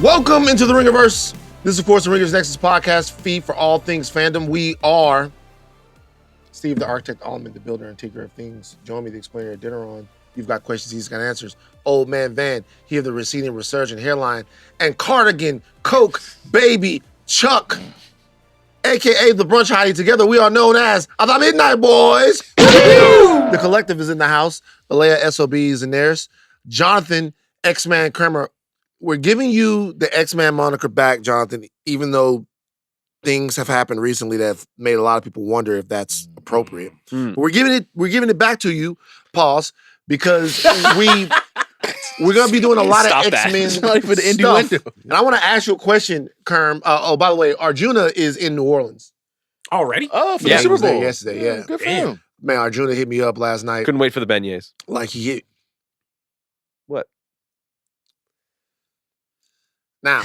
Welcome into the Ringerverse. This is, of course, the Ringers Nexus podcast feed for all things fandom. We are Steve, the architect, Ahlman, the builder and tinker of things. Jomi, the explainer, Adeniran. You've got questions, he's got answers. Old Man Van, he of the receding resurgent hairline. And Cardigan, Coke, Baby, Chuck, a.k.a. the brunch hottie. Together we are known as the Midnight Boys. The collective is in the house. Aleya, S.O.B., Zenieris. Jonathan, X-Man Kermah. We're giving you the X-Man moniker back, Jonathan, even though things have happened recently that have made a lot of people wonder if that's appropriate. But we're giving it back to you, pause, because we're gonna be doing a lot of X-Men stuff. And I want to ask you a question, Kerm. By the way, Arjuna is in New Orleans already. Oh, for the Super Bowl yesterday. Yeah, good for him. Man, Arjuna hit me up last night. Couldn't wait for the beignets. Like he hit. What? Now,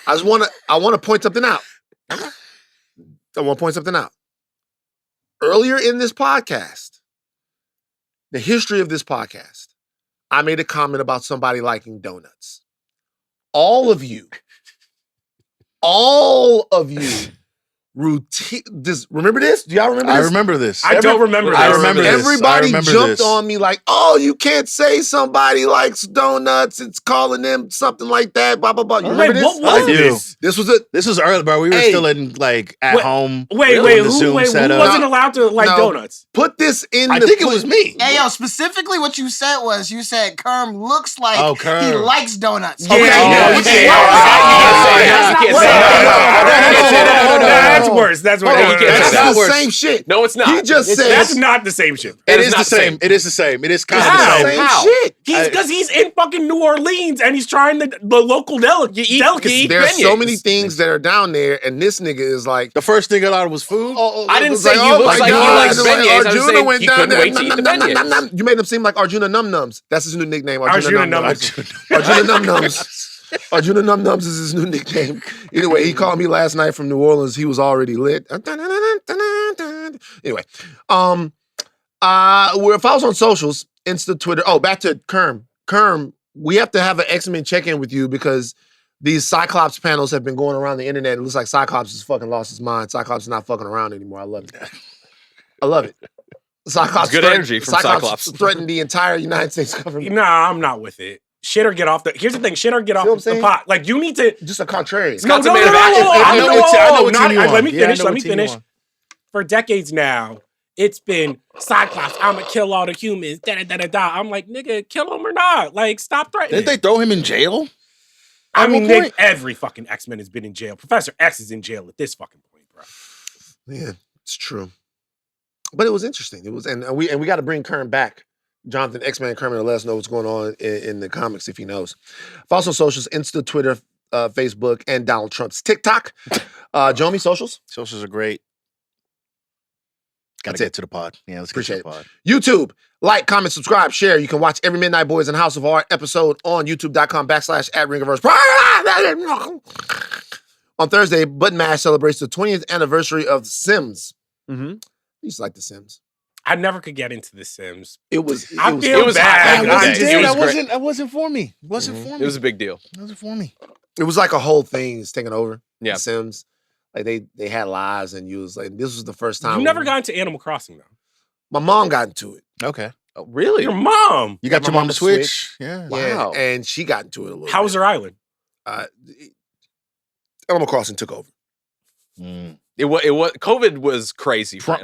I want to point something out. Earlier in this podcast, the history of this podcast, I made a comment about somebody liking donuts. All of you, remember this? Do y'all remember this? I remember this. I don't remember this. I remember this. Everybody jumped on me like, oh, you can't say somebody likes donuts. It's calling them something like that, blah, blah, blah. You remember this? What was this? This was early, bro. We were still in, at home. Who wasn't allowed to like donuts? Put this in I think it was me. Hey, yo, specifically what you said was, Kerm looks like he likes donuts. Okay. That's worse. That's worse. That's the same shit. No, it's not. He just said that's not the same shit. It is the same. It is the same. It is kind of the same. How? Shit. Because he's in fucking New Orleans and he's trying the local delicacy. There's so many things that are down there, and this nigga is like the first thing I thought was food. I didn't say he looks like he likes beignets. Arjuna went down there. Wait to eat the beignets. You made him seem like Arjuna Num Nums. That's his new nickname. Arjuna Num Nums. Arjuna Num Nums. Arjuna Num Nums is his new nickname. Anyway, he called me last night from New Orleans. He was already lit. Anyway, if I was on socials, Insta, Twitter. Oh, back to Kerm. Kerm, we have to have an X-Men check-in with you because these Cyclops panels have been going around the internet. It looks like Cyclops has fucking lost his mind. Cyclops is not fucking around anymore. I love it. Cyclops good energy from Cyclops. Threatened the entire United States government. Nah, I'm not with it. Shit or get off the. Here's the thing. Shit or get off the pot. Like you need to just a contrarian. No. Let me finish. For decades now, it's been Cyclops. I'ma kill all the humans. I'm like, nigga, kill them or not. Like, stop threatening. Didn't they throw him in jail? I mean, every fucking X-Men has been in jail. Professor X is in jail at this fucking point, bro. Yeah, it's true. But it was interesting. It was, and we got to bring Kerm back. Jonathan, X-Man Kermah, to let us know what's going on in the comics if he knows. Follow socials, Insta, Twitter, Facebook, and Donald Trump's TikTok. Jomi, socials? Socials are great. Got to get to the pod. Yeah, let's get to the pod. YouTube, like, comment, subscribe, share. You can watch every Midnight Boys and House of Art episode on youtube.com/@Ringerverse. On Thursday, Button Mash celebrates the 20th anniversary of The Sims. Mm-hmm. I used to like The Sims. I never could get into The Sims. It was bad. It wasn't for me. It wasn't for me. It was a big deal. It wasn't for me. It was like a whole thing is taking over. Yeah. The Sims. Like they had lives and you was like, this was the first time. You never got into Animal Crossing though. My mom got into it. Okay. Oh, really? Your mom. You got your mom to Switch? Yeah. Wow. And she got into it a little How was her island? Animal Crossing took over. It was COVID was crazy. Prime.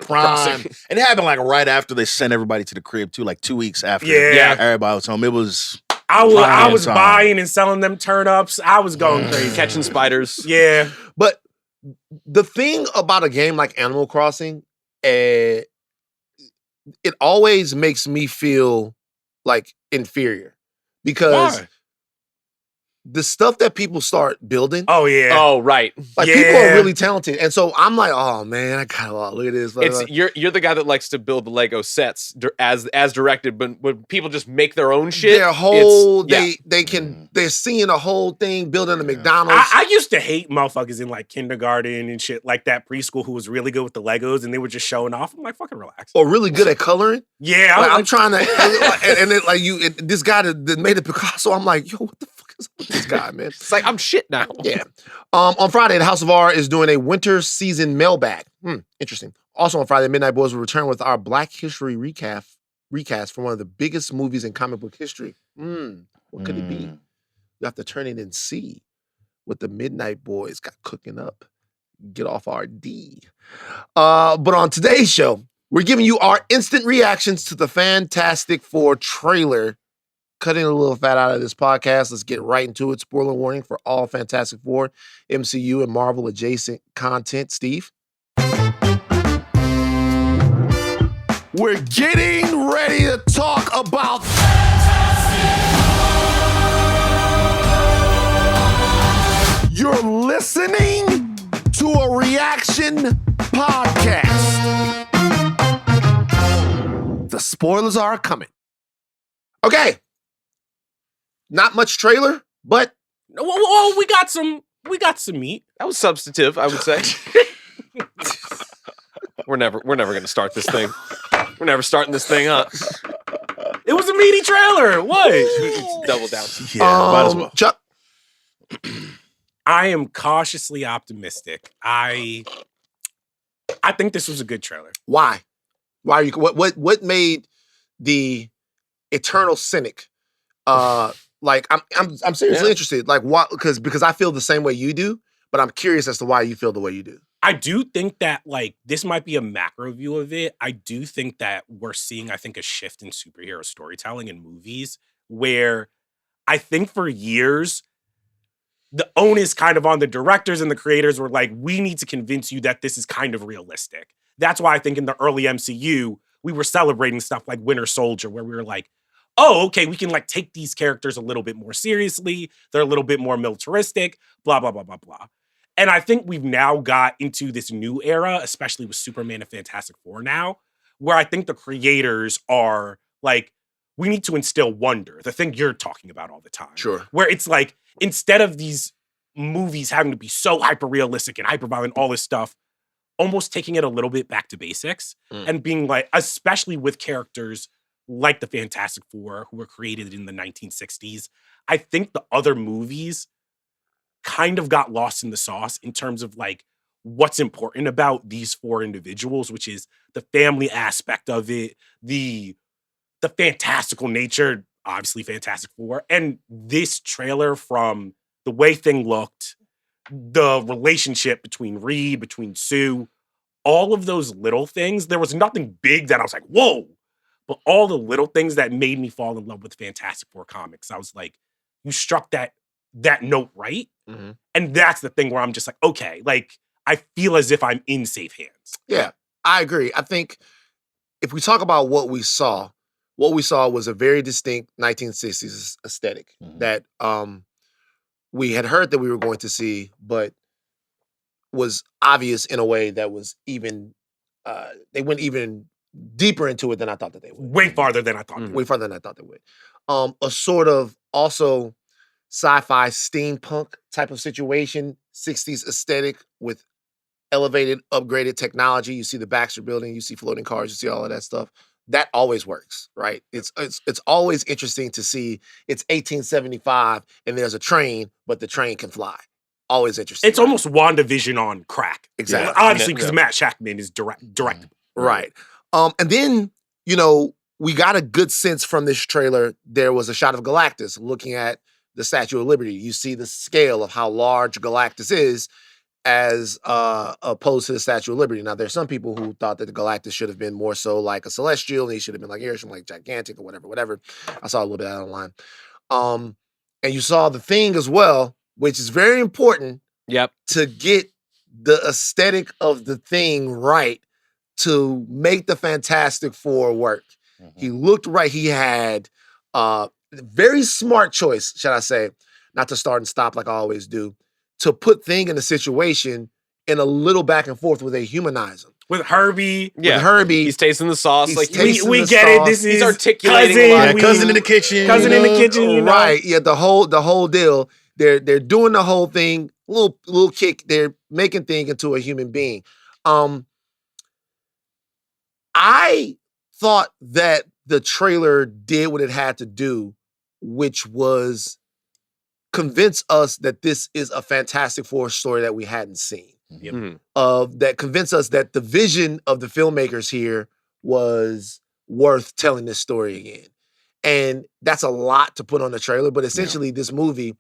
And it happened like right after they sent everybody to the crib too, like 2 weeks after. Yeah. Everybody was home. It was. I was buying and selling them turnips. I was going crazy. Catching spiders. Yeah. But the thing about a game like Animal Crossing, it always makes me feel like inferior because the stuff that people start building. Oh, yeah. Oh, right. Like people are really talented. And so I'm like, oh man, I gotta look at this. You're the guy that likes to build the Lego sets as directed, but when people just make their own shit. Their whole they're seeing a whole thing building a McDonald's. I used to hate motherfuckers in like kindergarten and shit like that preschool who was really good with the Legos and they were just showing off. I'm like, fucking relax. Or really good at coloring. Yeah. Like, I'm trying to and then like this guy that made a Picasso, I'm like, yo, what the fuck? This guy, man. It's like, I'm shit now. Yeah. On Friday, the House of R is doing a winter season mailbag. Interesting. Also on Friday, Midnight Boys will return with our Black History recast for one of the biggest movies in comic book history. What could it be? You have to turn in and see what the Midnight Boys got cooking up. Get off our D. But on today's show, we're giving you our instant reactions to the Fantastic Four trailer. Cutting a little fat out of this podcast. Let's get right into it. Spoiler warning for all Fantastic Four, MCU, and Marvel adjacent content. Steve? We're getting ready to talk about You're listening to a reaction podcast. The spoilers are coming. Okay. Not much trailer, but Well, we got some meat. That was substantive, I would say. We're never gonna start this thing. We're never starting this thing up. It was a meaty trailer. What? Double down. Yeah, might as well. Chuck. I am cautiously optimistic. I think this was a good trailer. Why? Why are you? What made the eternal cynic? Like I'm seriously interested. Like what? Because I feel the same way you do, but I'm curious as to why you feel the way you do. I do think that like this might be a macro view of it. I do think that we're seeing, a shift in superhero storytelling in movies where I think for years the onus kind of on the directors and the creators were like, we need to convince you that this is kind of realistic. That's why I think in the early MCU, we were celebrating stuff like Winter Soldier, where we were like, oh, okay, we can like take these characters a little bit more seriously. They're a little bit more militaristic, blah, blah, blah, blah, blah. And I think we've now got into this new era, especially with Superman and Fantastic Four now, where I think the creators are like, we need to instill wonder, the thing you're talking about all the time. Sure. Where it's like, instead of these movies having to be so hyper-realistic and hyper-violent, all this stuff, almost taking it a little bit back to basics and being like, especially with characters like the Fantastic Four, who were created in the 1960s, I think the other movies kind of got lost in the sauce in terms of like what's important about these four individuals, which is the family aspect of it, the fantastical nature, obviously Fantastic Four, and this trailer, from the way thing looked, the relationship between Reed, between Sue, all of those little things. There was nothing big that I was like, whoa, but all the little things that made me fall in love with Fantastic Four comics. I was like, you struck that note right. Mm-hmm. And that's the thing where I'm just like, okay, like I feel as if I'm in safe hands. Yeah, I agree. I think if we talk about what we saw was a very distinct 1960s aesthetic that we had heard that we were going to see, but was obvious in a way that was even, they went even deeper into it than I thought that they would. Way farther than I thought they would. Way farther than I thought they would. A sort of also sci-fi steampunk type of situation, 60s aesthetic with elevated, upgraded technology. You see the Baxter Building, you see floating cars, you see all of that stuff. That always works, right? It's always interesting to see it's 1875 and there's a train, but the train can fly. Always interesting. It's almost WandaVision on crack. Exactly. Obviously, because Matt Shackman is direct. Right. And then, we got a good sense from this trailer. There was a shot of Galactus looking at the Statue of Liberty. You see the scale of how large Galactus is as opposed to the Statue of Liberty. Now, there's some people who thought that the Galactus should have been more so like a celestial, and he should have been like Airship, like gigantic or whatever. I saw a little bit out online. And you saw the Thing as well, which is very important to get the aesthetic of the Thing right to make the Fantastic Four work. He looked right. He had very smart choice, shall I say, not to start and stop like I always do, to put Thing in a situation in a little back and forth where they humanize him. With Herbie. With Herbie. He's tasting the sauce. He's Like tasting we the get sauce. it. This is He's articulating cousin, a lot. Cousin in the kitchen. Cousin in the kitchen, Right. Yeah, the whole deal. They're doing the whole thing, little kick. They're making Thing into a human being. I thought that the trailer did what it had to do, which was convince us that this is a Fantastic Four story that we hadn't seen. Mhm. That convince us that the vision of the filmmakers here was worth telling this story again. And that's a lot to put on the trailer, but essentially this movie,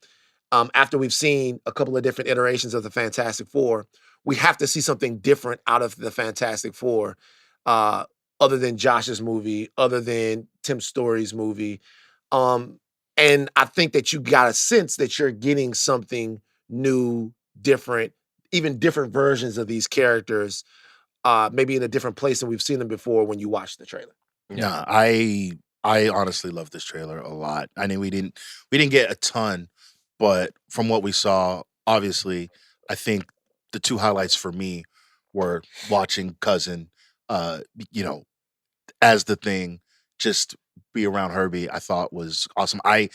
after we've seen a couple of different iterations of the Fantastic Four, we have to see something different out of the Fantastic Four, other than Josh's movie, other than Tim Story's movie. And I think that you got a sense that you're getting something new, different, even different versions of these characters, maybe in a different place than we've seen them before when you watch the trailer. Yeah, I honestly love this trailer a lot. I mean, we didn't get a ton, but from what we saw, obviously, I think the two highlights for me were watching Cousin, you know, as the Thing, just be around Herbie. I thought was awesome. I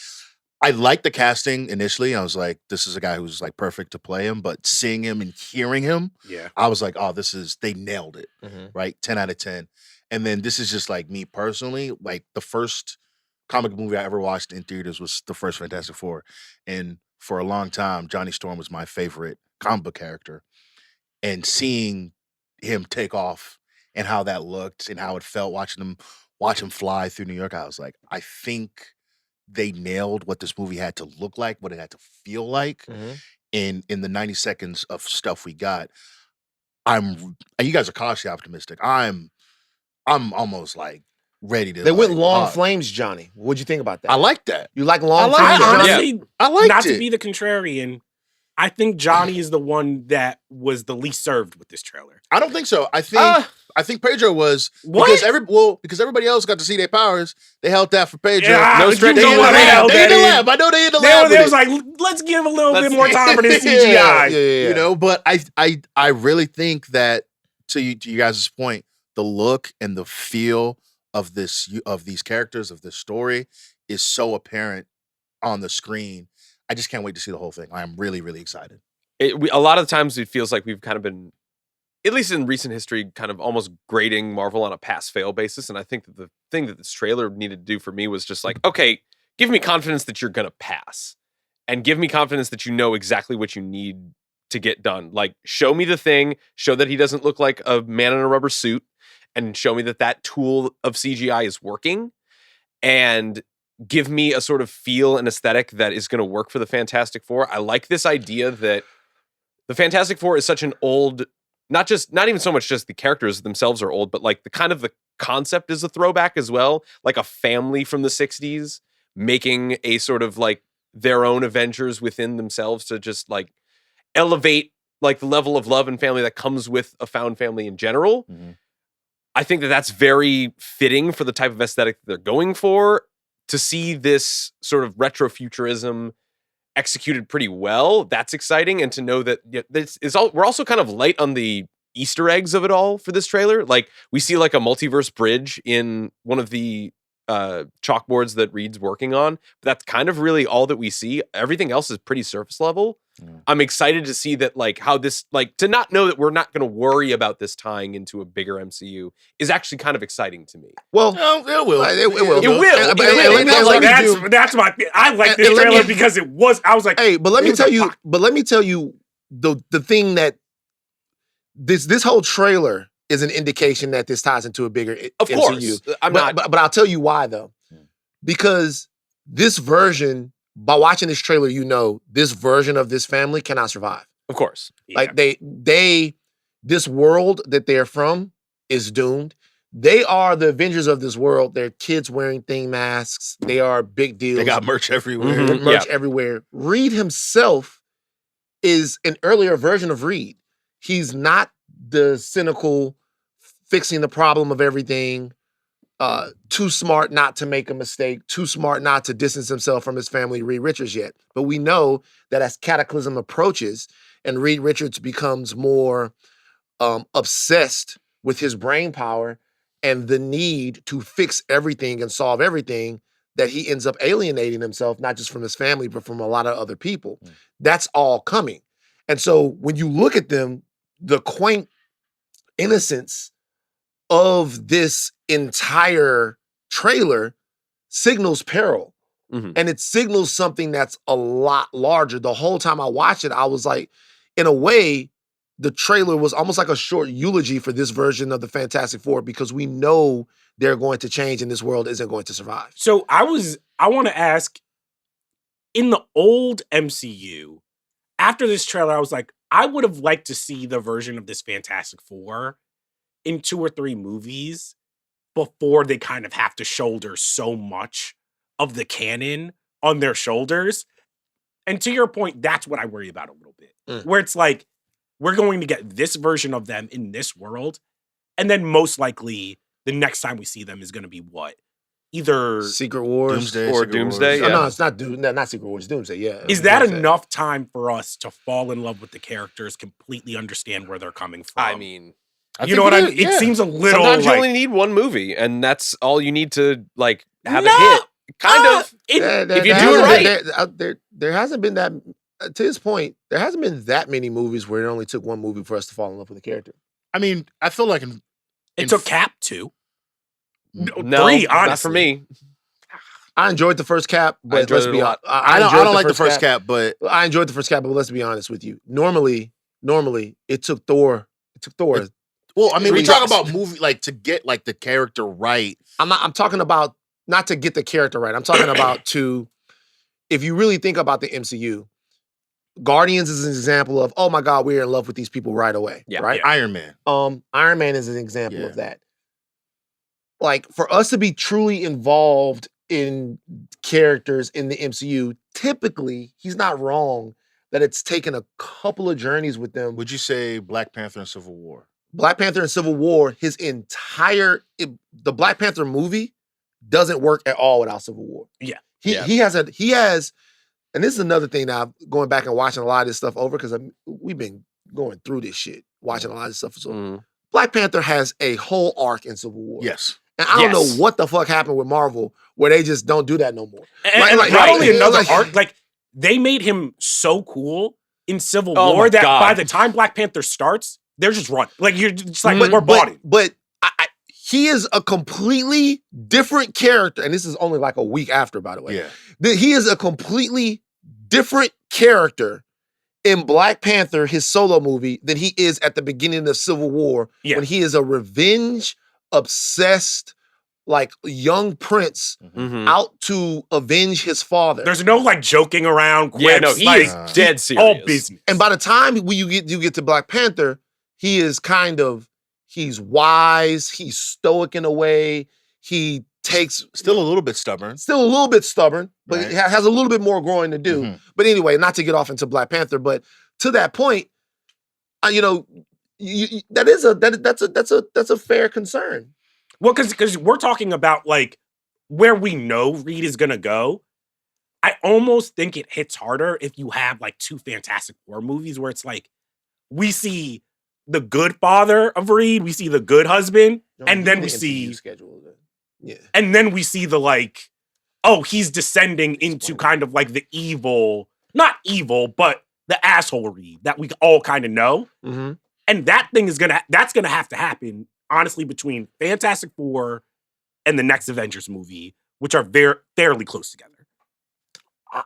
liked the casting initially. I was like, this is a guy who's like perfect to play him, but seeing him and hearing him, I was like, oh, they nailed it, right? 10 out of 10. And then this is just like me personally, like the first comic movie I ever watched in theaters was the first Fantastic Four. And for a long time, Johnny Storm was my favorite comic book character. And seeing him take off and how that looked and how it felt watch him fly through New York, I was like, I think they nailed what this movie had to look like, what it had to feel like. And in the 90 seconds of stuff we got, you guys are cautiously optimistic. I'm almost like ready to. They went like, long flames, Johnny. What'd you think about that? I like that. You like long like flames, it. Johnny? Honestly, I liked not it. to be the contrarian, I think Johnny is the one that was the least served with this trailer. I don't think so. I think Pedro was What? because everybody else got to see their powers. They held that for Pedro. Yeah, no you stretch. know They in what the they lab. held They in that the in. lab. I know they in the lab. They with was it. like, let's give a little Let's- bit more time for this Yeah, CGI. yeah. You know, but I really think that to you guys' point, the look and the feel of these characters, of this story is so apparent on the screen. I just can't wait to see the whole thing. I am really, really excited. A lot of the times it feels like we've kind of been, at least in recent history, kind of almost grading Marvel on a pass-fail basis. And I think that the thing that this trailer needed to do for me was just like, okay, give me confidence that you're going to pass. And give me confidence that you know exactly what you need to get done. Like, show me the Thing, show that he doesn't look like a man in a rubber suit, and show me that tool of CGI is working. And give me a sort of feel and aesthetic that is going to work for the Fantastic Four. I like this idea that the Fantastic Four is such an old, not even so much just the characters themselves are old, but like the concept is a throwback as well. Like a family from the 60s making a sort of like their own Avengers within themselves to just like elevate like the level of love and family that comes with a found family in general. I think that that's very fitting for the type of aesthetic that they're going for. To see this sort of retrofuturism executed pretty well, that's exciting. And to know that we're also kind of light on the Easter eggs of it all for this trailer. Like we see like a multiverse bridge in one of the chalkboards that Reed's working on. But that's kind of really all that we see. Everything else is pretty surface level. I'm excited to see that, like, how this, like, to not know that we're not going to worry about this tying into a bigger MCU is actually kind of exciting to me. Well, it will. It will. It will. That's my. I like this trailer because it was. I was like, hey, but let me tell you. But let me tell you the thing that this whole trailer is an indication that this ties into a bigger Of MCU. course, But I'll tell you why though, because this version, by watching this trailer, you know this version of this family cannot survive. Of course, like this world that they're from is doomed. They are the Avengers of this world. They're kids wearing thing masks. They are big deals. They got merch everywhere. Merch everywhere. Reed himself is an earlier version of Reed. He's not the cynical, fixing the problem of everything, too smart not to make a mistake, too smart not to distance himself from his family, Reed Richards, yet. But we know that as Cataclysm approaches and Reed Richards becomes more obsessed with his brain power and the need to fix everything and solve everything, that he ends up alienating himself, not just from his family, but from a lot of other people. That's all coming. And so when you look at them, the quaint innocence of this entire trailer signals peril. and it signals something that's a lot larger. The whole time I watched it, I was like, in a way, the trailer was almost like a short eulogy for this version of the Fantastic Four because we know they're going to change and this world isn't going to survive. So I want to ask, in the old MCU, after this trailer, I was like, I would have liked to see the version of this Fantastic Four in 2 or 3 movies before they kind of have to shoulder so much of the canon on their shoulders. And to your point, that's what I worry about a little bit. Where it's like, we're going to get this version of them in this world, and then most likely the next time we see them is going to be what? Either Secret Wars or Doomsday. Yeah. No, it's not not Secret Wars. Doomsday. Yeah. Is that Doomsday. enough time for us to fall in love with the characters, completely understand where they're coming from? I mean, you know what I mean? It seems a little. Sometimes like, you only need one movie, and that's all you need to like have a hit. Kind of. If you do it right, there hasn't been that. To his point, there hasn't been that many movies where it only took one movie for us to fall in love with a character. I mean, I feel like it took Cap 2. No, 3, honestly. not for me. I enjoyed the first Cap, but let's be honest. I don't like the first Cap, but I enjoyed the first Cap, but let's be honest with you. Normally, it took Thor. Well, I mean, we talk about movie like to get like the character right. I'm talking about not to get the character right. I'm talking about if you really think about the MCU, Guardians is an example of, oh my God, we're in love with these people right away. Yeah. Right? Yeah. Iron Man. Iron Man is an example of that. Like, for us to be truly involved in characters in the MCU, typically, he's not wrong that it's taken a couple of journeys with them. Would you say Black Panther and Civil War? Black Panther and Civil War, the Black Panther movie doesn't work at all without Civil War. Yeah. He has, and this is another thing now, going back and watching a lot of this stuff over, because we've been going through this shit, watching a lot of this stuff. So Black Panther has a whole arc in Civil War. Yes. And I don't know what the fuck happened with Marvel where they just don't do that no more. And not only another arc, like, they made him so cool in Civil War that by the time Black Panther starts, they're just running. Like, you're just like, we're bought it. But he is a completely different character. And this is only like a week after, by the way. Yeah. He is a completely different character in Black Panther, his solo movie, than he is at the beginning of Civil War, when he is a revenge-obsessed, like, young prince out to avenge his father. There's no, like, joking around. Yeah, no, he's dead serious. All business. And by the time you get to Black Panther, he is he's wise, he's stoic in a way, he takes... Still a little bit stubborn. But he has a little bit more growing to do. But anyway, not to get off into Black Panther, but to that point, that's a fair concern. Well, because we're talking about, like, where we know Reed is gonna go. I almost think it hits harder if you have, like, 2 Fantastic Four movies where it's like, we see the good father of Reed, we see the good husband, and then we see and then we see the, like, oh, he's descending into kind of like the evil, not evil, but the asshole Reed that we all kind of know. And that thing that's gonna have to happen, honestly, between Fantastic Four and the next Avengers movie, which are fairly close together.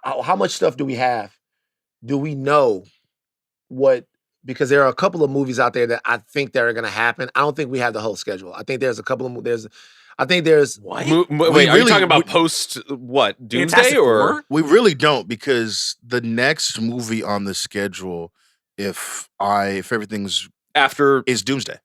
How much stuff do we have? Do we know what? Because there are a couple of movies out there that I think that are going to happen. I don't think we have the whole schedule. I think there's a couple of what? Wait, are you talking about post what? Doomsday or? We really don't, because the next movie on the schedule, if everything's after, is Doomsday.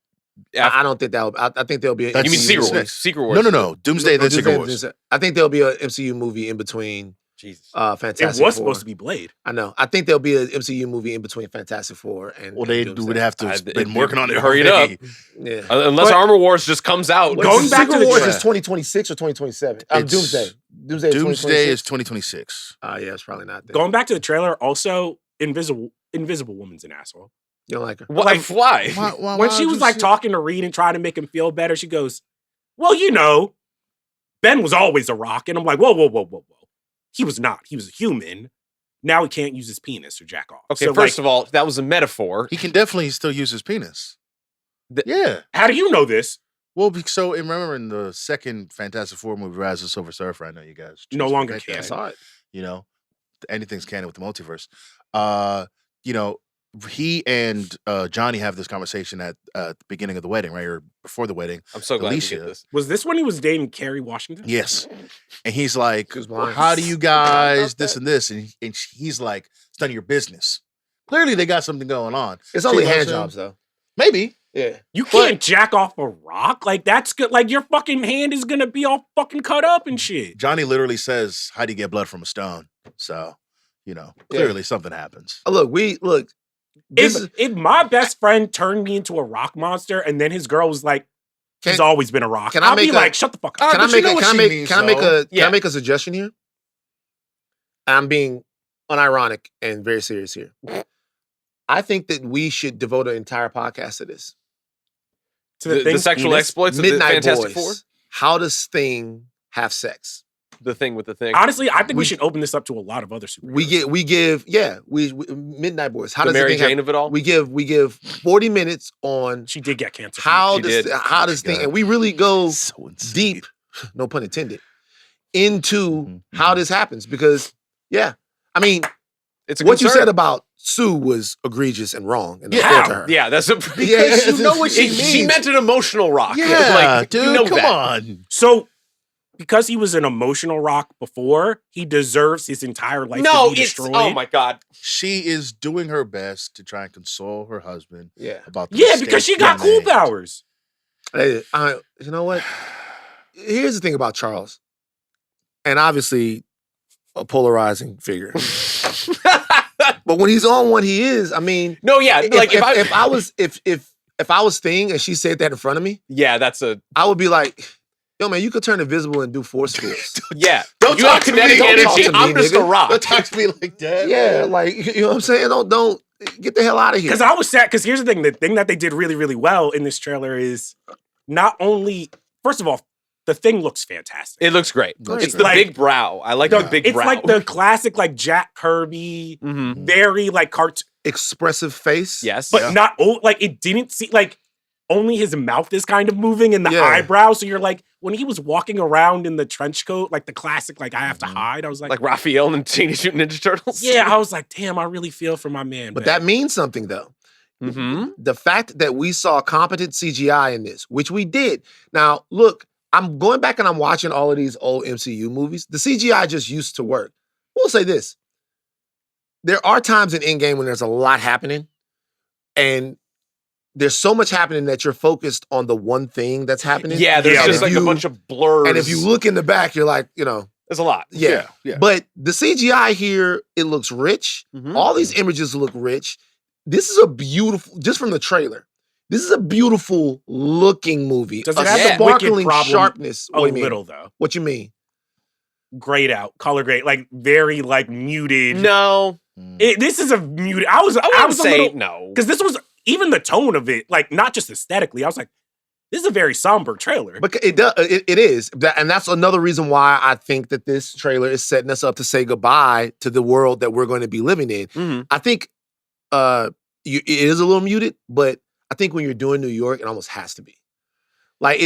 I don't think that'll. I think there'll be. You mean Secret Wars? Secret Wars? No. Doomsday, then Secret Wars. I think there'll be an MCU movie in between. Jesus. Fantastic It was Four. supposed to be Blade. I know. I think there'll be an MCU movie in between Fantastic Four and. Well, they would have to been working on it. Hurry it up. Yeah. Unless Armor Wars just comes out. Going back to the Wars is 2026 or 2027. Doomsday. Doomsday is 2026. Yeah, it's probably not there. Going back to the trailer, also Invisible Woman's an asshole. You don't like her? Why? When she was like talking to Reed and trying to make him feel better, she goes, "Well, Ben was always a rock," and I'm like, "Whoa. He was not. He was a human. Now he can't use his penis or jack off." Okay, so, first of all, that was a metaphor. He can definitely still use his penis. Yeah. How do you know this? Well, so remember in the second Fantastic Four movie, Rise of the Silver Surfer, I know you guys No choose longer that canon. guy. I saw it. You know, anything's canon with the multiverse. You know, he and Johnny have this conversation at the beginning of the wedding, right, or before the wedding. I'm so glad Alicia. you get this. Was this when he was dating Kerry Washington? Yes, and he's like, Who's well, blind? "How do you guys About this that. and this?" And he's like, "It's none of your business." Clearly, they got something going on. It's only She loves hand him. jobs though. Maybe. Yeah. You can't jack off a rock. Like, that's good. Like, your fucking hand is gonna be all fucking cut up and shit. Johnny literally says, "How do you get blood from a stone?" So, you know, clearly something happens. Look. If my best friend turned me into a rock monster and then his girl was like, he's always been a rock, can I I'll be make like, shut the fuck up. Can I but you know what she means, can I Yeah. make a suggestion here? I'm being unironic and very serious here. I think that we should devote an entire podcast to this. To The thing's sexual penis. exploits of the Midnight Fantastic Boys. Four? How does Thing have sex? The thing with the thing. Honestly, I think we We- should open this up to a lot of other superheroes. We give Midnight Boys. How The does Mary the thing Jane of it all? we give 40 minutes on She did get cancer. how She does did. how does thing, God. and we really go So insane. deep, no pun intended, into Mhm, how mhm. this happens because I mean It's a what you concern. said about Sue was egregious and wrong and Yeah. unfair to her. Yeah, that's a Because you know what she She means. meant an emotional rock. Yeah, like, dude, you know come that. on. So, because he was an emotional rock before, he deserves his entire life No, to be it's destroyed. oh my god. She is doing her best to try and console her husband Yeah. about the Yeah, because she mistake got he cool made. powers. Hey, you know what? Here's the thing about Charles, and obviously a polarizing figure. But when he's on one, he is. I mean, No, yeah, like if I was Thing and she said that in front of me, yeah, that's a I would be like, "Yo, man, you could turn invisible and do force fields." yeah. Don't you talk have to me, kinetic don't talk energy. to me, I'm just a nigga. rock. Don't talk to me like that. Yeah, like you know what I'm saying. Don't get the hell out of here. Because I was sad. Because here's the thing that they did really, really well in this trailer is not only, first of all, the thing looks fantastic. It looks great. Looks It's great. the Like- big brow. I like the big It's brow. like the classic, like Jack Kirby, Mhm. very like cartoon, Expressive face. Yes. but not like it didn't see like only his mouth is kind of moving and the Yeah. eyebrow. So you're like when he was walking around in the trench coat, like the classic, like I have to Mhm. hide. I was like, like Raphael and Teenage Mutant Ninja Turtles. yeah, I was like, damn, I really feel for my man. But Ben. that means something though. Mm-hmm. The fact that we saw competent CGI in this, which we did. Now, look, I'm going back and I'm watching all of these old MCU movies. The CGI just used to work. We'll say this. There are times in Endgame when there's a lot happening and there's so much happening that you're focused on the one thing that's happening. Yeah, there's Yeah, just and like if a bunch of blurs. And if you look in the back, you're like, there's a lot. yeah. Yeah. But the CGI here, it looks rich. Mhm. All these images look rich. This is a beautiful, just from the trailer, this is a beautiful looking movie. Does a it have the wicked sparkling problem sharpness. a What do you mean? little though. What you mean? Grayed out, color grade, like very like muted. No, This is a muted. I was I wouldn't a say little, no. because this was even the tone of it, like not just aesthetically. I was like, this is a very somber trailer. But it does. It is, and that's another reason why I think that this trailer is setting us up to say goodbye to the world that we're going to be living in. Mhm. I think it is a little muted, but I think when you're doing New York, it almost has to be. Like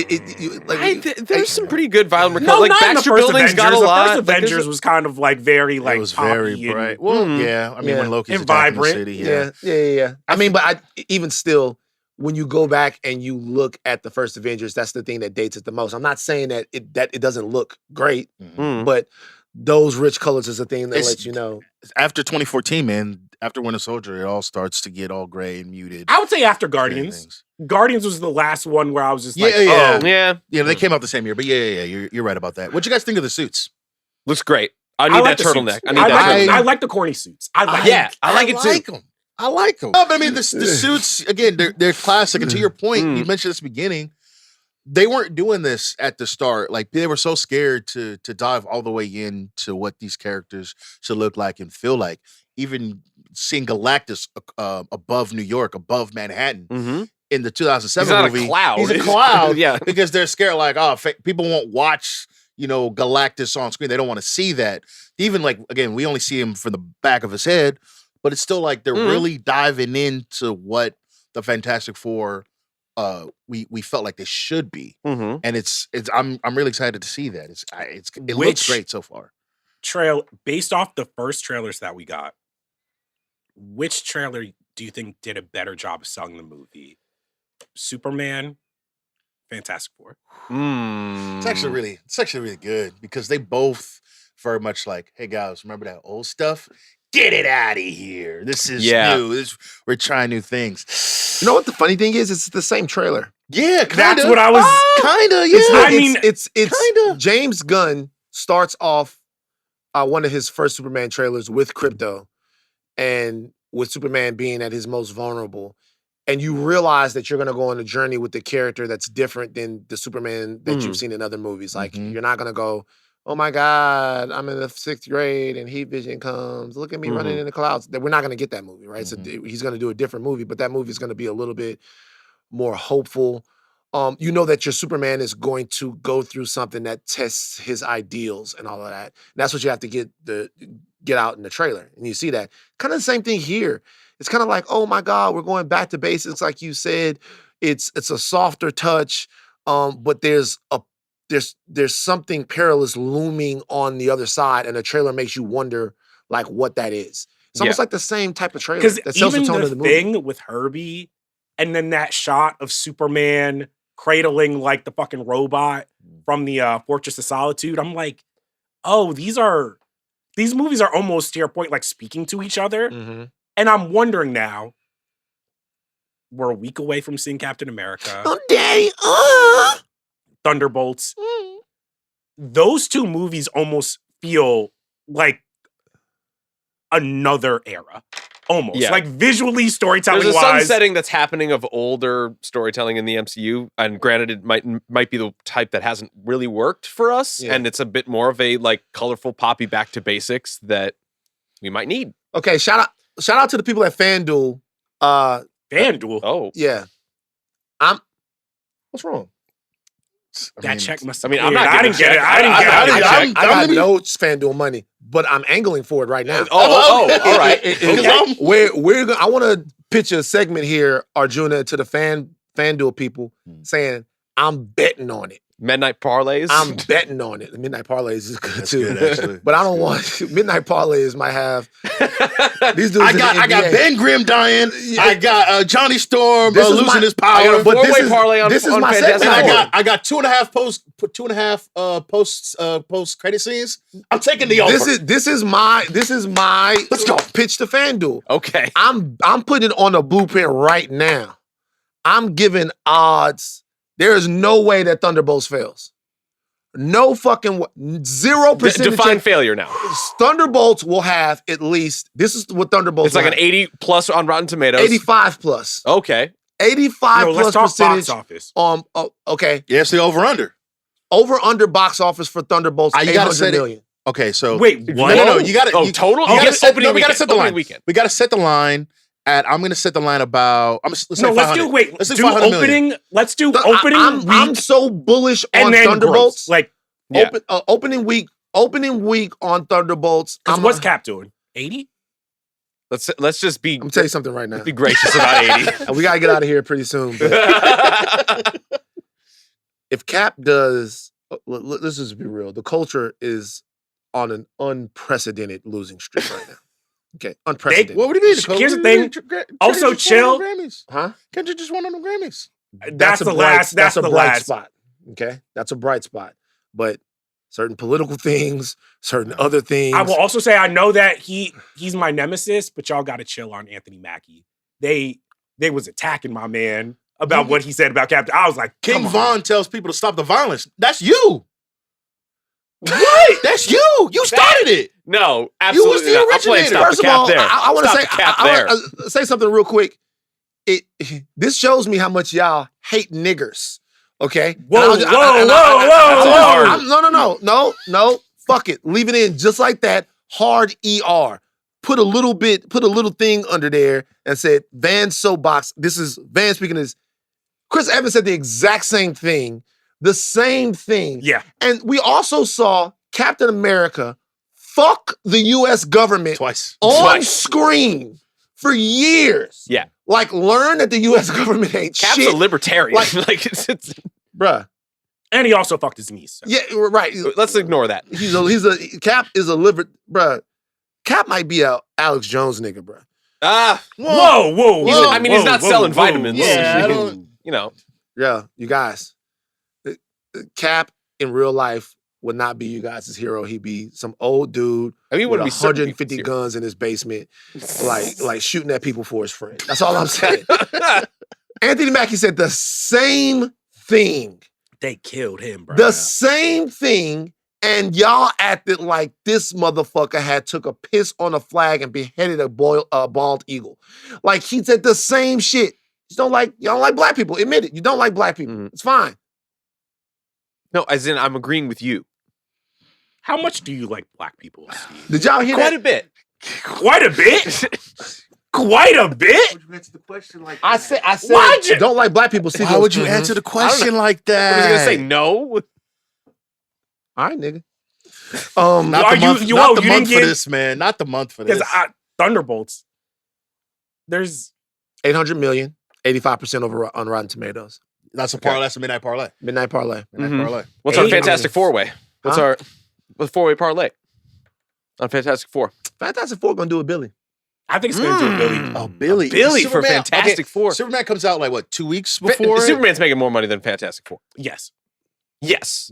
There's some pretty good violent No, like not in the Baxter first Building's Avengers. got a The lot. first Like, there's Avengers was kind of like very like it was very poppy and- bright. Well, Mhm. yeah. I mean, Yeah. when Loki's And attacking the vibrant. city, yeah. I mean, but even still, when you go back and you look at the first Avengers, that's the thing that dates it the most. I'm not saying that it doesn't look great, Mhm. Mm. but those rich colors is the thing that It's- lets you know. After 2014, man, after Winter Soldier, it all starts to get all gray and muted. I would say after and Guardians. things. Guardians was the last one where I was just like, Yeah, yeah. oh, Yeah, Yeah, they came out the same year, but yeah. You're right about that. What you guys think of the suits? looks great. I need like that the turtleneck. suits. I need I that like, turtleneck. I like the corny suits. I like Yeah, I like it too. them. I like them. No, but I mean, the suits again, they're classic. And to your point, Mm. you mentioned this beginning. They weren't doing this at the start. Like they were so scared to dive all the way into what these characters should look like and feel like. Even seeing Galactus above New York, above Manhattan Mm-hmm. in the 2007 He's not movie. a cloud. He's a cloud. Yeah. Because they're scared, like, people won't watch, Galactus on screen. They don't want to see that. Even like, again, we only see him from the back of his head, but it's still like they're Mhm. really diving into what the Fantastic Four we felt like they should be. Mhm. And it's I'm really excited to see that. It looks great so far. Based off the first trailers that we got, which trailer do you think did a better job of selling the movie? Superman, Fantastic Four. It's actually really good because they both very much like, hey guys, remember that old stuff? Get it out of here. This is new. We're trying new things. You know what the funny thing is? It's the same trailer. Yeah, kinda. That's what I was kinda. Yeah, It's kinda. James Gunn starts off one of his first Superman trailers with Crypto, and with Superman being at his most vulnerable. And you realize that you're going to go on a journey with the character that's different than the Superman that you've seen in other movies. Like, you're not going to go, oh my God, I'm in the 6th grade and heat vision comes. Look at me running in the clouds. We're not going to get that movie, right? So he's going to do a different movie, but that movie is going to be a little bit more hopeful. You know that your Superman is going to go through something that tests his ideals and all of that. And that's what you have to get out in the trailer. And you see that. Kind of the same thing here. It's kind of like, oh my God, we're going back to basics, like you said. It's a softer touch, but there's something perilous looming on the other side, and the trailer makes you wonder like what that is. It's almost like the same type of trailer that sells the tone of the movie. Thing with Herbie, and then that shot of Superman cradling like the fucking robot from the Fortress of Solitude. I'm like, oh, these movies are almost to your point, like speaking to each other. And I'm wondering now, we're a week away from seeing Captain America. Oh, Daddy, Thunderbolts. Those two movies almost feel like another era. Almost. Yeah. Like visually, storytelling-wise. There's a sunsetting that's happening of older storytelling in the MCU. And granted, it might be the type that hasn't really worked for us. Yeah. And it's a bit more of a like colorful, poppy back to basics that we might need. Okay, shout out to the people at FanDuel. FanDuel? Oh. Yeah. What's wrong? That check must I didn't get it. I got no FanDuel money, but I'm angling for it right now. All right. I want to pitch a segment here, Arjuna, to the FanDuel people saying, I'm betting on it. Midnight parlays? I'm betting on it. The midnight parlays is good too. Good, actually. But I don't want midnight parlays might have these dudes. I got Ben Grimm dying. I got Johnny Storm losing his power. But this is parlay on, this is on my Fantastic segment. I got 2.5 post credit scenes. I'm taking the over. This is my Let's go. pitch to FanDuel. Okay. I'm putting it on a blueprint right now. I'm giving odds. There is no way that Thunderbolts fails. No fucking 0%. Define failure now. Thunderbolts will have at least, this is what Thunderbolts It's like an 80 plus on Rotten Tomatoes. 85 plus. Okay. 85 plus let's talk percentage. box office. Okay. Yeah, it's the over-under. Over-under box office for Thunderbolts, You gotta 800 million. Okay, so... Wait, what? No, you got to... total? We got to set the line. Weekend. We got to set the line at... I'm going to set the line about... Let's do opening. Let's do opening week. I'm so bullish on Thunderbolts. Like, opening week on Thunderbolts. What's Cap doing? 80? Let's just be... I'm going to tell you something right now. Be gracious about 80. We got to get out of here pretty soon. But if Cap does... Let's just be real. The culture is on an unprecedented losing streak right now. Okay, unprecedented. What do you mean? Here's the thing. Also, chill. Huh? Kendrick just won on the Grammys. That's the bright spot. Okay, that's a bright spot. But certain political things, certain other things. I will also say I know that he's my nemesis, but y'all got to chill on Anthony Mackie. They was attacking my man about what he said about Captain. I was like, King Von tells people to stop the violence. That's you. What? That's you. You started it. No, absolutely. You was the originator. First of all, I want to say something real quick. This shows me how much y'all hate niggers. Okay. Whoa. No. Fuck it. Leave it in just like that. Hard ER. Put a little thing under there and said Van's soapbox. This is Van speaking this. Chris Evans said the exact same thing. The same thing. Yeah. And we also saw Captain America fuck the U.S. government twice on screen. for years. Yeah. Like, learn that the U.S. government ain't Cap's shit. a libertarian. Like- Like, it's Bruh. And he also fucked his niece. So. Yeah, right. let's ignore that. Cap is a bruh. Cap might be a Alex Jones nigga, bruh. Whoa. I mean, he's not selling vitamins. Yeah, I don't- You know. Yeah, you guys. Cap in real life would not be you guys' hero. He'd be some old dude I mean, he with wouldn't be certain 150 people's guns in his basement, like shooting at people for his friend. That's all I'm saying. Anthony Mackie said the same thing. They killed him, bro. The same thing, and y'all acted like this motherfucker had took a piss on a flag and beheaded a bald eagle. Like he said the same shit. You don't like black people. Admit it. You don't like black people. Mhm. It's fine. No, as in, I'm agreeing with you. How much do you like black people, Steve? Did y'all hear Quite that? a bit. Quite a bit? Quite a bit? Would you answer the question like I said Why'd you- don't like black people. Steve Why goes, would you "Mhm." answer the question like I that? was going to say no. All right, nigga. Not Are the you- month, you- not oh, the you month didn't for get- this, man. Not the month for this. Because Thunderbolts, there's 800 million, 85% over on Rotten Tomatoes. That's a parlay. That's a midnight parlay. Midnight parlay. Midnight Mhm. parlay. What's our 8 Fantastic Four-way? What's Huh? our four-way parlay on Fantastic Four? Fantastic Four gonna do it, Billy. I think it's going to do a Billy. Oh, Billy. Billy for Superman- Fantastic Four. Superman comes out like what, 2 weeks before? it? Superman's making more money than Fantastic Four. Yes. Yes.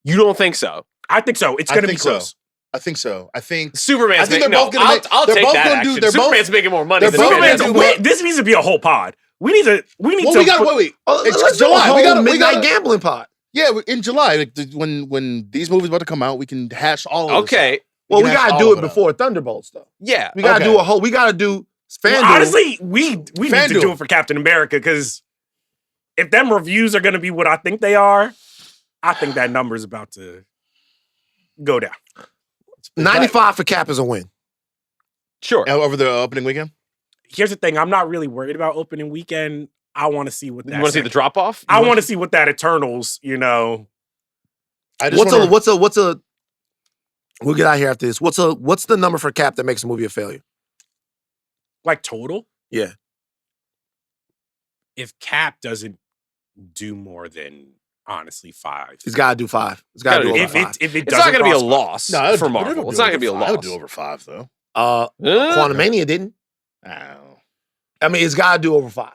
You don't think so? I think so. It's I going to be think so. close. I think so. I think Superman's I think making they're no. both gonna I'll, make- I'll they're take both that. gonna do- Action. they're both- Superman's making more money they're than both gonna Fantastic do Four. what- This needs to be a whole pod. We need to. well, we got to wait. Oh, It's let's do a July. whole We got midnight to gambling pot. Yeah, in July, like when these movies about to come out, we can hash all of this Okay. out. Well, we can hash gotta all do of it out. before Thunderbolts, though. Yeah. We gotta Okay. do a whole. We gotta do FanDuel. Well, honestly, we need to FanDuel. do it for Captain America because if them reviews are going to be what I think they are, I think that number's about to go down. 95 for Cap is a win. Sure. Over the opening weekend. Here's the thing: I'm not really worried about opening weekend. I want to see what that. You want to see the drop off? I want to see what that Eternals. I just What's a? We'll get out of here after this. What's the number for Cap that makes a movie a failure? Like total. Yeah. If Cap doesn't do more than honestly 5, He's got to do 5. He's got to Gotta do do over if 5. it It's doesn't not going to be a cross 5. loss for Marvel. It's not going to be a I would loss. do over 5 though. Quantumania didn't. Oh. I mean, it's got to do over 5.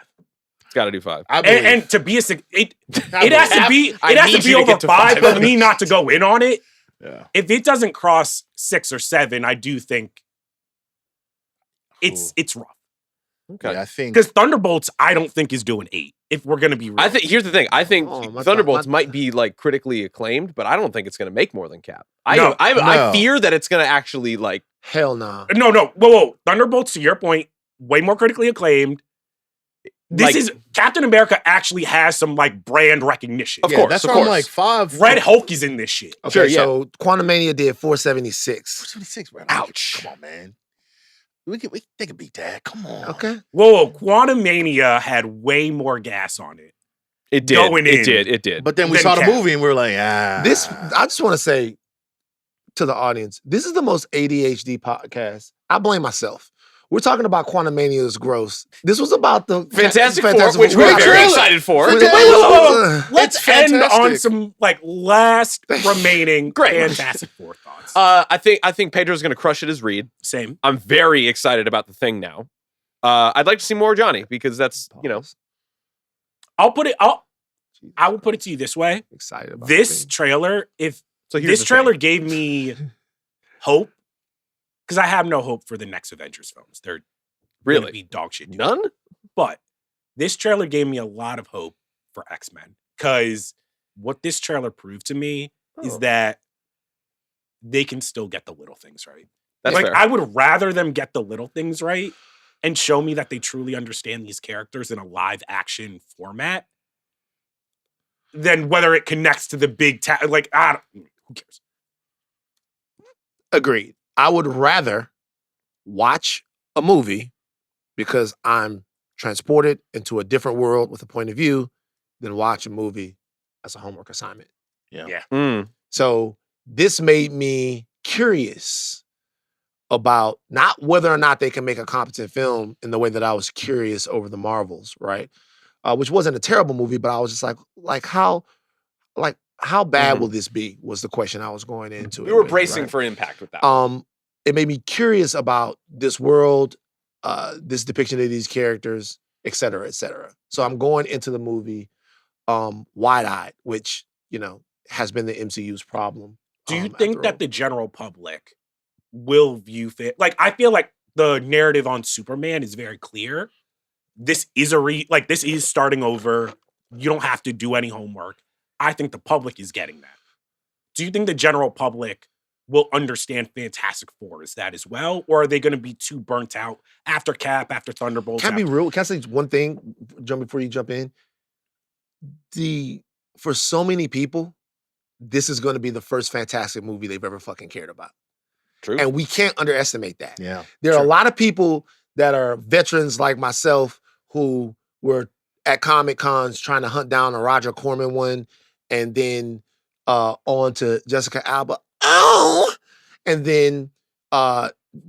It's got to do 5. I believe. And to be it has to be I it has need to be you to over get to 5 5. for me not to go in on it. Yeah. If it doesn't cross 6 or 7, I do think it's rough. Okay. Yeah, I think Because Thunderbolts, I don't think is doing 8. If we're gonna be real. I think here's the thing. I think Oh, my Thunderbolts God. might be like critically acclaimed, but I don't think it's going to make more than Cap. No. I fear that it's going to actually like. Hell nah. No. Whoa. Thunderbolts, to your point, way more critically acclaimed. This Like- is Captain America actually has some like brand recognition. Of yeah, course, that's of why I'm course. like 5. Red Hulk is in this shit. Okay, Sure, yeah. so Quantumania did 476. 26, bro. Ouch. Come on, man. They can beat that. Come on. Okay. Whoa. Quantumania had way more gas on it. It did. Going in. It did. But then we Then saw the Cap. movie and we were like, ah. I just want to say to the audience, this is the most ADHD podcast. I blame myself. We're talking about Quantumania's gross. This was about the Fantastic Four, which we're Wait, very wait, excited for. wait, Wait. Let's It's end on fantastic. some like last remaining Great. Fantastic Four thoughts. I think Pedro's going to crush it as Reed. Same. I'm very excited about the Thing now. I'd like to see more Johnny because that's I will put it to you this way. Excited about This the thing. trailer, if so. Here's this the trailer thing. gave me hope, because I have no hope for the next Avengers films. They're gonna Really be dog shit. none. But this trailer gave me a lot of hope for X-Men, because what this trailer proved to me is Oh. that they can still get the little things right. That's like fair. I would rather them get the little things right and show me that they truly understand these characters in a live action format than whether it connects to the big who cares? Agreed. I would rather watch a movie because I'm transported into a different world with a point of view than watch a movie as a homework assignment. Yeah. Mm. So this made me curious about not whether or not they can make a competent film in the way that I was curious over the Marvels, right? Which wasn't a terrible movie, but I was just how bad will this be? Was the question I was going into. We were bracing for impact with that. It made me curious about this world, this depiction of these characters, et cetera, et cetera. So I'm going into the movie wide-eyed, which, has been the MCU's problem. Do you think that the general public will view I feel like the narrative on Superman is very clear. This is this is starting over. You don't have to do any homework. I think the public is getting that. Do you think the general public will understand Fantastic Four as that as well? Or are they going to be too burnt out after Cap, after Thunderbolts? Can I be real? Can I say one thing, John, before you jump in? For so many people, this is going to be the first Fantastic movie they've ever fucking cared about. True. And we can't underestimate that. Yeah. There are a lot of people that are veterans like myself who were at Comic Cons trying to hunt down a Roger Corman one, and then on to Jessica Alba. Oh! And then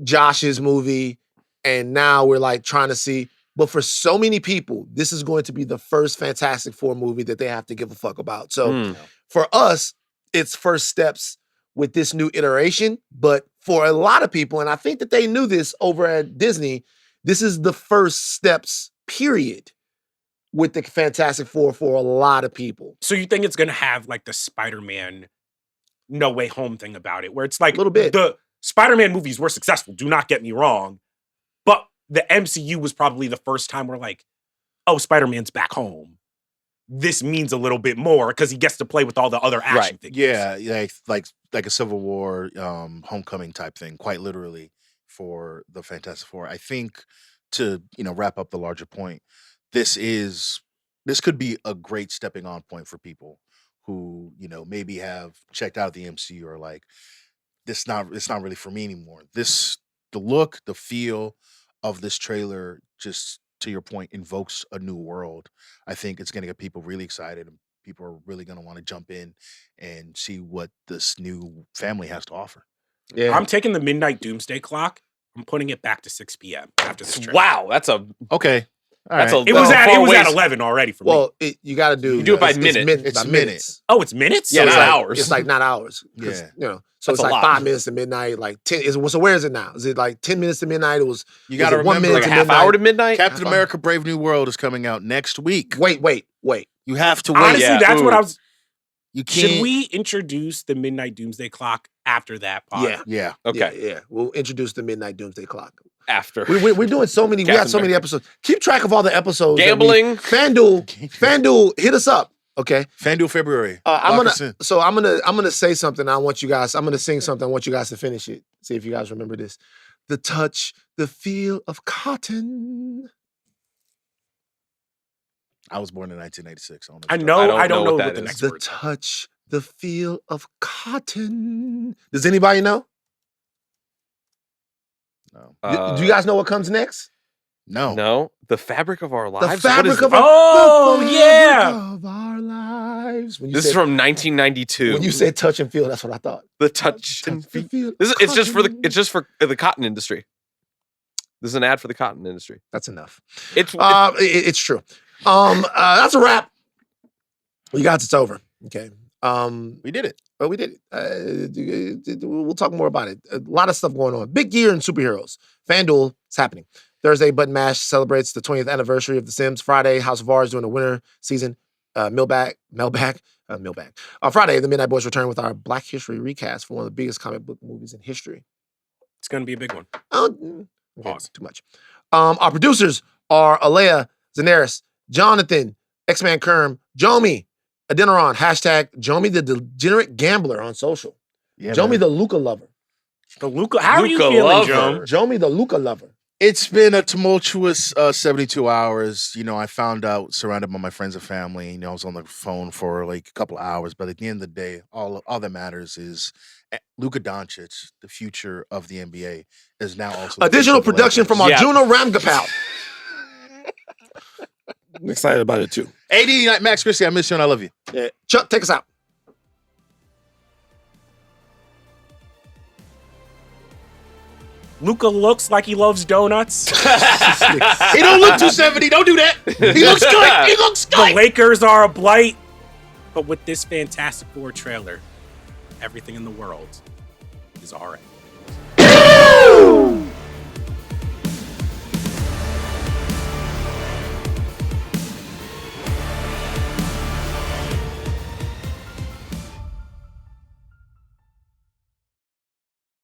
Josh's movie. And now we're trying to see. But for so many people, this is going to be the first Fantastic Four movie that they have to give a fuck about. So for us, it's first steps with this new iteration. But for a lot of people, and I think that they knew this over at Disney, this is the first steps, period, with the Fantastic Four for a lot of people. So you think it's going to have the Spider-Man No Way Home thing about it, where it's a little bit. The Spider-Man movies were successful, do not get me wrong, but the MCU was probably the first time we're oh, Spider-Man's back home. This means a little bit more because he gets to play with all the other action things. Yeah, like a Civil War, Homecoming type thing, quite literally for the Fantastic Four. I think to wrap up the larger point, this could be a great stepping on point for people who maybe have checked out the MCU or it's not really for me anymore. The look, the feel of this trailer, just to your point, invokes a new world. I think it's going to get people really excited, and people are really going to want to jump in and see what this new family has to offer. Yeah, I'm taking the midnight doomsday clock. I'm putting it back to 6 p.m. after this trailer. Wow, that's okay. That's right. It was at 11 already for me. Well, you got to do. You do it by minute. It's By minutes. Oh, it's minutes? Yeah, So not it's hours. It's not hours. Yeah. So That's it's a lot. 5 minutes to midnight, 10. So where is it now? Is it 10 minutes to midnight? You got to was it 1 remember, minute like a to half midnight? hour to midnight. Captain America: Brave New World is coming out next week. Wait. You have to wait. Honestly, Yeah. that's what I was. You can't. Should we introduce the midnight doomsday clock after that pod? Yeah. Yeah. Okay. Yeah. We'll introduce the midnight doomsday clock. After We're doing so many. We got Captain so many episodes. Keep track of all the episodes. that Gambling. FanDuel, hit us up. Okay. FanDuel February. I'm Lock us in. gonna say something. I'm gonna sing something. I want you guys to finish it. See if you guys remember this. The touch, the feel of cotton. I was born in 1986. I know. I don't know what what that the is. next The word. touch, the feel of cotton. Does anybody know? No. Do you guys know what comes next? No. No, the fabric of our The lives. fabric of our- Oh, yeah. of our lives. When you This is said, from 1992. when you said touch and feel, that's what I thought. the touch and the feel. feel. It's just for cotton. the cotton industry. This is an ad for the cotton industry. That's enough. It's It's true. That's a wrap. You guys, it's over. Okay. We did it. But we did it. We'll talk more about it. A lot of stuff going on. Big year in superheroes. FanDuel, it's happening. Thursday, Button Mash celebrates the 20th anniversary of The Sims. Friday, House of R's doing the winter season. Mailbag. On Friday, the Midnight Boys return with our Black History recast for one of the biggest comic book movies in history. It's going to be a big one. Okay, Pause. too much. Our producers are Aleya, Zenieris, Jonathan, X-Man Kerm, Jomi, Adeniran, #Jomi the Degenerate Gambler on social. Yeah, Jomi man. the Luca Lover. The Luca. How are you Luca feeling, lover. Joe? Jomi the Luca Lover. It's been a tumultuous 72 hours. I found out, surrounded by my friends and family. I was on the phone for a couple of hours, but at the end of the day, all that matters is Luka Doncic, the future of the NBA, is now also the Additional future of the production from Lakers. Yeah. Arjuna Ramgopal. I'm excited about it too. AD, Max Christie, I miss you and I love you. Yeah. Chuck, take us out. Luka looks like he loves donuts. He don't look 270. Don't do that. He looks good. He looks The good. Lakers are a blight. But with this Fantastic Four trailer, everything in the world is all right.